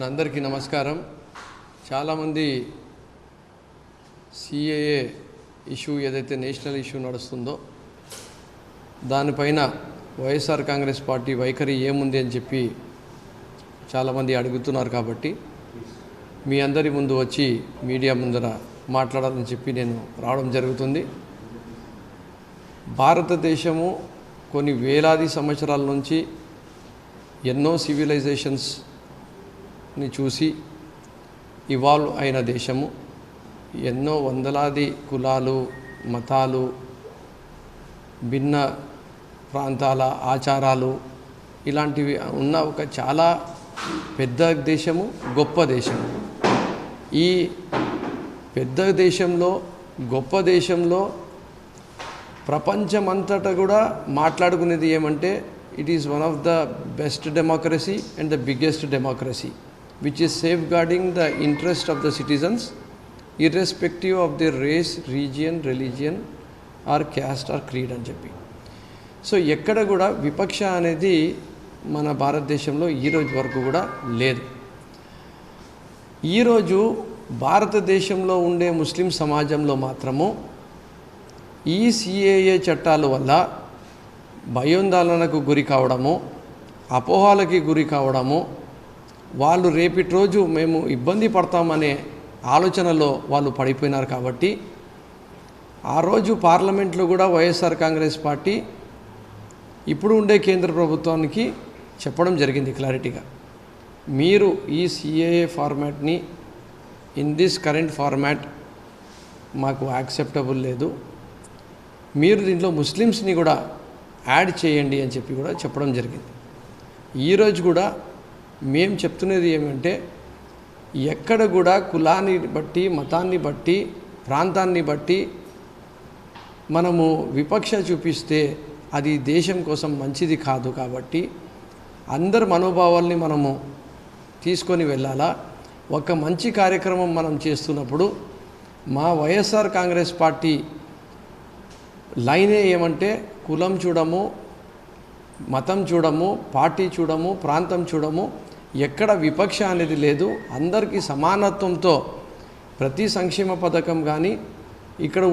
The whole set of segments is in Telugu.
అందరికీ నమస్కారం. చాలామంది సిఏఏ ఇష్యూ ఏదైతే నేషనల్ ఇష్యూ నడుస్తుందో దానిపైన వైఎస్ఆర్ కాంగ్రెస్ పార్టీ వైఖరి ఏముంది అని చెప్పి చాలామంది అడుగుతున్నారు. కాబట్టి మీ అందరి ముందు వచ్చి మీడియా ముందర మాట్లాడాలని చెప్పి నేను రావడం జరుగుతుంది. భారతదేశము కొన్ని వేలాది సంవత్సరాల నుంచి ఎన్నో సివిలైజేషన్స్ని చూసి ఇవాల్వ్ అయిన దేశము. ఎన్నో వందలాది కులాలు, మతాలు, భిన్న ప్రాంతాల ఆచారాలు ఇలాంటివి ఉన్న ఒక చాలా పెద్ద దేశము, గొప్ప దేశము. ఈ పెద్ద దేశంలో, గొప్ప దేశంలో ప్రపంచమంతటా కూడా మాట్లాడుకునేది ఏమంటే it is one of the best democracy and the biggest democracy which is safeguarding the interest of the citizens irrespective of their race, region, religion or caste or creed అని చెప్పి. సో ఎక్కడ కూడా విపక్ష అనేది మన భారతదేశంలో ఈరోజు వరకు కూడా లేదు. ఈరోజు భారతదేశంలో ఉండే ముస్లిం సమాజంలో మాత్రము ఈ సిఏఏ చట్టాల వల్ల భయోందోళనకు గురి కావడము, అపోహలకి గురి కావడము, వాళ్ళు రేపటి రోజు మేము ఇబ్బంది పడతామనే ఆలోచనలో వాళ్ళు పడిపోయినారు. కాబట్టి ఆ రోజు పార్లమెంట్లో కూడా వైఎస్ఆర్ కాంగ్రెస్ పార్టీ ఇప్పుడు ఉండే కేంద్ర ప్రభుత్వానికి చెప్పడం జరిగింది క్లారిటీగా, మీరు ఈ సిఏఏ ఫార్మాట్ని ఇన్ దిస్ కరెంట్ ఫార్మాట్ మాకు యాక్సెప్టబుల్ లేదు, మీరు దీంట్లో ముస్లిమ్స్ని కూడా యాడ్ చేయండి అని చెప్పి కూడా చెప్పడం జరిగింది. ఈరోజు కూడా మేము చెప్తున్నది ఏమంటే ఎక్కడ కూడా కులాన్ని బట్టి, మతాన్ని బట్టి, ప్రాంతాన్ని బట్టి మనము విపక్ష చూపిస్తే అది దేశం కోసం మంచిది కాదు. కాబట్టి అందరి మనోభావాల్ని మనము తీసుకొని వెళ్ళాలా. ఒక మంచి కార్యక్రమం మనం చేస్తున్నప్పుడు మా వైఎస్ఆర్ కాంగ్రెస్ పార్టీ లైనే ఏమంటే కులం చూడము, మతం చూడము, పార్టీ చూడము, ప్రాంతం చూడము, ఎక్కడ విపక్ష అనేది లేదు. అందరికీ సమానత్వంతో ప్రతి సంక్షేమ పథకం కానీ ఇక్కడ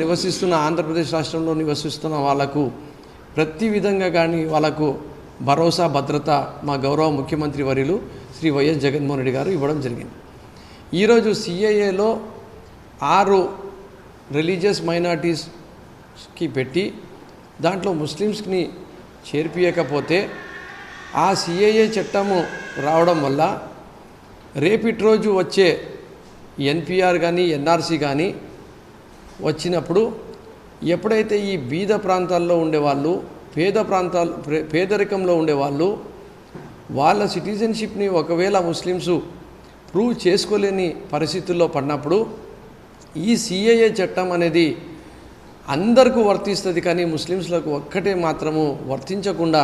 నివసిస్తున్న ఆంధ్రప్రదేశ్ రాష్ట్రంలో నివసిస్తున్న వాళ్ళకు ప్రతి విధంగా కానీ వాళ్ళకు భరోసా, భద్రత మా గౌరవ ముఖ్యమంత్రి వర్యులు శ్రీ వైఎస్ జగన్మోహన్ రెడ్డి గారు ఇవ్వడం జరిగింది. ఈరోజు సిఏఏలో 6 రిలీజియస్ మైనారిటీస్కి పెట్టి దాంట్లో ముస్లిమ్స్ని చేర్పియకపోతే ఆ సిఏఏ చట్టము రావడం వల్ల రేపటి రోజు వచ్చే ఎన్పిఆర్ కానీ ఎన్ఆర్సీ కానీ వచ్చినప్పుడు ఎప్పుడైతే ఈ బీద ప్రాంతాల్లో ఉండేవాళ్ళు, పేదరికంలో ఉండేవాళ్ళు వాళ్ళ సిటిజన్షిప్ని ఒకవేళ ముస్లిమ్స్ ప్రూవ్ చేసుకోలేని పరిస్థితుల్లో పడినప్పుడు ఈ సిఏఏ చట్టం అనేది అందరికీ వర్తిస్తుంది. కానీ ముస్లిమ్స్లకు ఒక్కటే మాత్రము వర్తించకుండా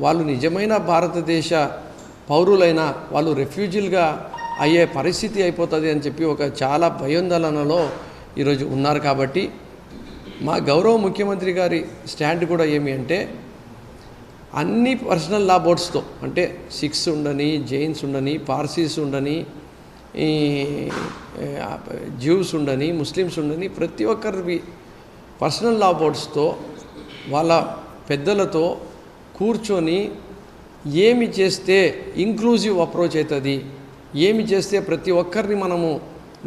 వాళ్ళు నిజమైన భారతదేశ పౌరులైన వాళ్ళు రెఫ్యూజీలుగా అయ్యే పరిస్థితి అయిపోతుంది అని చెప్పి ఒక చాలా భయోందోళనలో ఈరోజు ఉన్నారు. కాబట్టి మా గౌరవ ముఖ్యమంత్రి గారి స్టాండ్ కూడా ఏమి అంటే అన్ని పర్సనల్ లా బోర్డ్స్తో, అంటే సిఖ్స్ ఉండని, జైన్స్ ఉండని, పార్సీస్ ఉండని, జ్యూస్ ఉండని, ముస్లిమ్స్ ఉండని, ప్రతి ఒక్కరి పర్సనల్ లా బోర్డ్స్తో వాళ్ళ పెద్దలతో కూర్చొని ఏమి చేస్తే ఇంక్లూజివ్ అప్రోచ్ అవుతుంది, ఏమి చేస్తే ప్రతి ఒక్కరిని మనము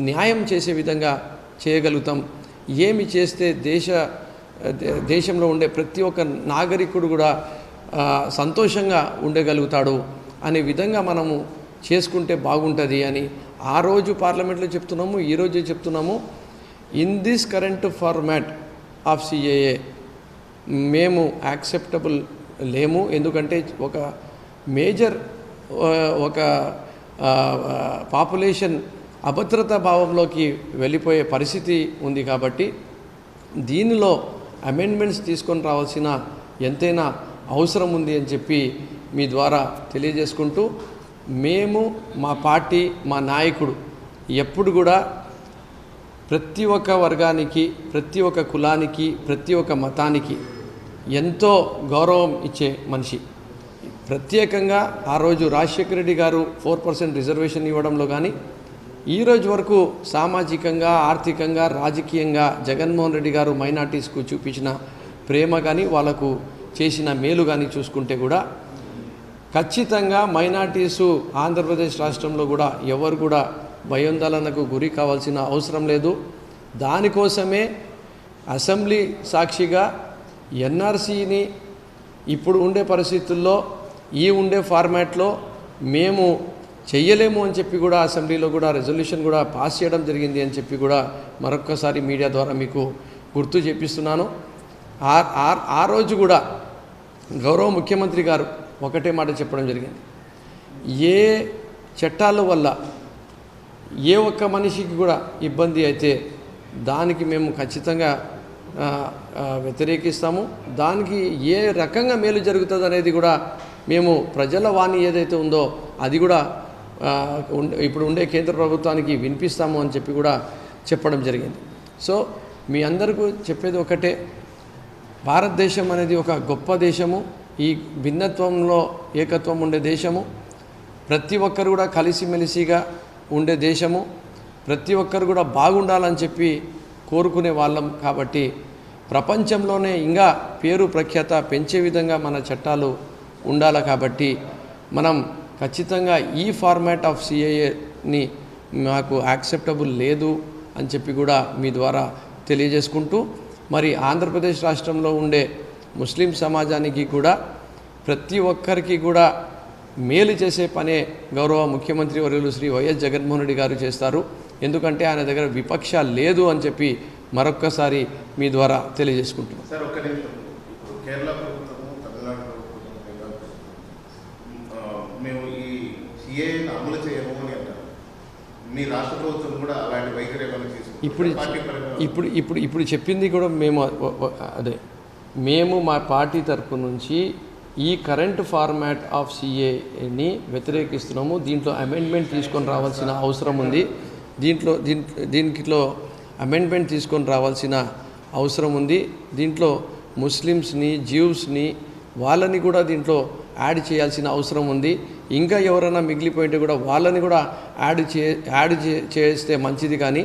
న్యాయం చేసే విధంగా చేయగలుగుతాం, ఏమి చేస్తే దేశంలో ఉండే ప్రతి ఒక్క నాగరికుడు కూడా సంతోషంగా ఉండగలుగుతాడు అనే విధంగా మనము చేసుకుంటే బాగుంటుంది అని ఆ రోజు పార్లమెంట్లో చెప్తున్నాము, ఈరోజు చెప్తున్నాము. In this current format of CAA మేము యాక్సెప్టబుల్ లేము. ఎందుకంటే ఒక మేజర్ ఒక పాపులేషన్ అభద్రతా భావంలోకి వెళ్ళిపోయే పరిస్థితి ఉంది. కాబట్టి దీనిలో అమెండ్మెంట్స్ తీసుకొని రావాల్సిన ఎంతైనా అవసరం ఉంది అని చెప్పి మీ ద్వారా తెలియజేసుకుంటూ, మేము మా పార్టీ, మా నాయకుడు ఎప్పుడు కూడా ప్రతి ఒక్క వర్గానికి, ప్రతి ఒక్క కులానికి, ప్రతి ఒక్క మతానికి ఎంతో గౌరవం ఇచ్చే మనిషి. ప్రత్యేకంగా ఆ రోజు రాజశేఖర రెడ్డి గారు 4% రిజర్వేషన్ ఇవ్వడంలో కానీ ఈరోజు వరకు సామాజికంగా, ఆర్థికంగా, రాజకీయంగా జగన్మోహన్ రెడ్డి గారు మైనార్టీస్కు చూపించిన ప్రేమ కానీ వాళ్లకు చేసిన మేలు కానీ చూసుకుంటే కూడా ఖచ్చితంగా మైనార్టీసు ఆంధ్రప్రదేశ్ రాష్ట్రంలో కూడా ఎవరు కూడా భయోందోళనకు గురి కావాల్సిన అవసరం లేదు. దానికోసమే అసెంబ్లీ సాక్షిగా ఎన్ఆర్సీని ఇప్పుడు ఉండే పరిస్థితుల్లో ఉండే ఫార్మాట్లో మేము చెయ్యలేము అని చెప్పి కూడా అసెంబ్లీలో కూడా రెజల్యూషన్ కూడా పాస్ చేయడం జరిగింది అని చెప్పి కూడా మరొక్కసారి మీడియా ద్వారా మీకు గుర్తు చేపిస్తున్నాను. ఆ రోజు కూడా గౌరవ ముఖ్యమంత్రి గారు ఒకటే మాట చెప్పడం జరిగింది, ఏ చట్టాల వల్ల ఏ ఒక్క మనిషికి కూడా ఇబ్బంది అయితే దానికి మేము ఖచ్చితంగా వ్యతిరేకిస్తాము. దానికి ఏ రకంగా మేలు జరుగుతుంది అనేది కూడా మేము ప్రజల వాణి ఏదైతే ఉందో అది కూడా ఇప్పుడు ఉండే కేంద్ర ప్రభుత్వానికి వినిపిస్తాము అని చెప్పి కూడా చెప్పడం జరిగింది. సో మీ అందరికీ చెప్పేది ఒకటే, భారతదేశం అనేది ఒక గొప్ప దేశము, ఈ భిన్నత్వంలో ఏకత్వం ఉండే దేశము, ప్రతి ఒక్కరు కూడా కలిసిమెలిసిగా ఉండే దేశము, ప్రతి ఒక్కరు కూడా బాగుండాలని చెప్పి కోరుకునే వాళ్ళం. కాబట్టి ప్రపంచంలోనే ఇంకా పేరు ప్రఖ్యాత పెంచే విధంగా మన చట్టాలు ఉండాలి. కాబట్టి మనం ఖచ్చితంగా ఈ ఫార్మాట్ ఆఫ్ సిఏఏని మాకు యాక్సెప్టబుల్ లేదు అని చెప్పి కూడా మీ ద్వారా తెలియజేసుకుంటూ, మరి ఆంధ్రప్రదేశ్ రాష్ట్రంలో ఉండే ముస్లిం సమాజానికి కూడా ప్రతి ఒక్కరికి కూడా మేలు చేసే పనే గౌరవ ముఖ్యమంత్రి వర్యులు శ్రీ వైఎస్ జగన్మోహన్ రెడ్డి గారు చేస్తారు. ఎందుకంటే ఆయన దగ్గర విపక్ష లేదు అని చెప్పి మరొక్కసారి మీ ద్వారా తెలియజేసుకుంటున్నాం. సార్ ఒక్క నిమిషం, ఇప్పుడు కేరళ ప్రభుత్వము, తమిళనాడు ప్రభుత్వం, బెంగాల్ ప్రభుత్వం మేము ఈ సిఏని అమలు చేయము అని అంటారు. మీ రాష్ట్ర ప్రభుత్వం కూడా అలాంటి వైఖరి ఏమైనా తీసుకుంటారు? ఇప్పుడు చెప్పింది కూడా మేము మా పార్టీ తరపు నుంచి ఈ కరెంట్ ఫార్మాట్ ఆఫ్ సిఏని వ్యతిరేకిస్తున్నాము. దీంట్లో అమెండ్మెంట్ తీసుకొని రావాల్సిన అవసరం ఉంది. దీంట్లో అమెండ్మెంట్ తీసుకొని రావాల్సిన అవసరం ఉంది. దీంట్లో ముస్లిమ్స్ని, జ్యూస్ని వాళ్ళని కూడా దీంట్లో యాడ్ చేయాల్సిన అవసరం ఉంది. ఇంకా ఎవరైనా మిగిలిపోయింటే కూడా వాళ్ళని కూడా యాడ్ చేస్తే మంచిది. కానీ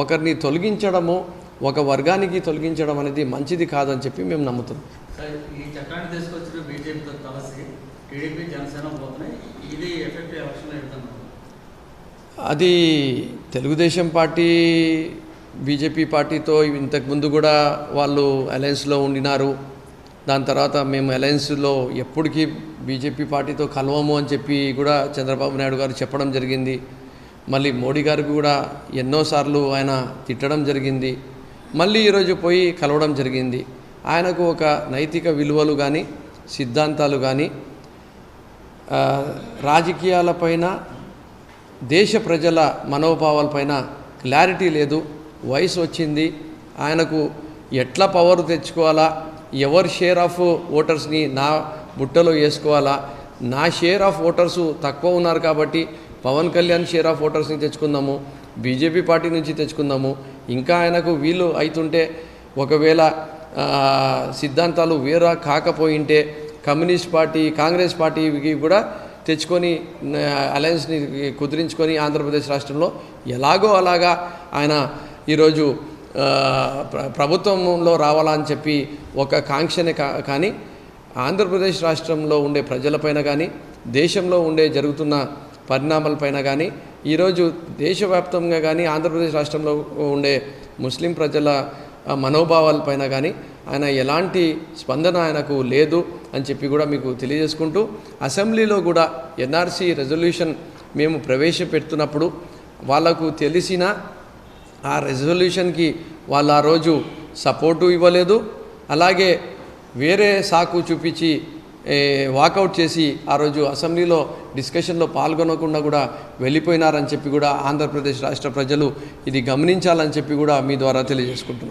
ఒకరిని తొలగించడము, ఒక వర్గానికి తొలగించడం అనేది మంచిది కాదని చెప్పి మేము నమ్ముతున్నాం. ఈ చట్టాన్ని తీసుకొచ్చిన బీజేపీతో కలిసి టీడీపీ, జనసేన పోతున్నాయి. ఇది ఎఫెక్ట్ ఎలక్షన్ అవుతుంది. అది తెలుగుదేశం పార్టీ బీజేపీ పార్టీతో ఇంతకుముందు కూడా వాళ్ళు అలయన్స్లో ఉండినారు. దాని తర్వాత మేము అలయన్స్లో ఎప్పటికీ బీజేపీ పార్టీతో కలవము అని చెప్పి కూడా చంద్రబాబు నాయుడు గారు చెప్పడం జరిగింది. మళ్ళీ మోడీ గారికి కూడా ఎన్నోసార్లు ఆయన తిట్టడం జరిగింది. మళ్ళీ ఈరోజు పోయి కలవడం జరిగింది. ఆయనకు ఒక నైతిక విలువలు కానీ, సిద్ధాంతాలు కానీ, రాజకీయాలపైన, దేశ ప్రజల మనోభావాలపైన క్లారిటీ లేదు. వయసు వచ్చింది, ఆయనకు ఎట్లా పవర్ తెచ్చుకోవాలా, ఎవరి షేర్ ఆఫ్ ఓటర్స్ని నా బుట్టలో వేసుకోవాలా, నా షేర్ ఆఫ్ ఓటర్సు తక్కువ ఉన్నారు కాబట్టి పవన్ కళ్యాణ్ షేర్ ఆఫ్ ఓటర్స్ని తెచ్చుకుందాము, బీజేపీ పార్టీ నుంచి తెచ్చుకుందాము, ఇంకా ఆయనకు వీలు అవుతుంటే ఒకవేళ సిద్ధాంతాలు వేరే కాకపోయింటే కమ్యూనిస్ట్ పార్టీ, కాంగ్రెస్ పార్టీకి కూడా తెచ్చుకొని అలయన్స్ని కుదిరించుకొని ఆంధ్రప్రదేశ్ రాష్ట్రంలో ఎలాగో అలాగా ఆయన ఈరోజు ప్రభుత్వంలో రావాలని చెప్పి ఒక కాంక్షనే కానీ ఆంధ్రప్రదేశ్ రాష్ట్రంలో ఉండే ప్రజలపైన కానీ, దేశంలో జరుగుతున్న పరిణామాలపైన కానీ, ఈరోజు దేశవ్యాప్తంగా కానీ ఆంధ్రప్రదేశ్ రాష్ట్రంలో ఉండే ముస్లిం ప్రజల మనోభావాలపైన కానీ ఆయన ఎలాంటి స్పందన ఆయనకు లేదు అని చెప్పి కూడా మీకు తెలియజేసుకుంటూ, అసెంబ్లీలో కూడా ఎన్ఆర్సీ రెజల్యూషన్ మేము ప్రవేశపెడుతున్నప్పుడు వాళ్ళకు తెలిసిన ఆ రెజల్యూషన్కి వాళ్ళు ఆ రోజు సపోర్టు ఇవ్వలేదు. అలాగే వేరే సాకు చూపించి వాకౌట్ చేసి ఆ రోజు అసెంబ్లీలో డిస్కషన్లో పాల్గొనకుండా కూడా వెళ్ళిపోయినారని చెప్పి కూడా ఆంధ్రప్రదేశ్ రాష్ట్ర ప్రజలు ఇది గమనించాలని చెప్పి కూడా మీ ద్వారా తెలియజేసుకుంటున్నాం.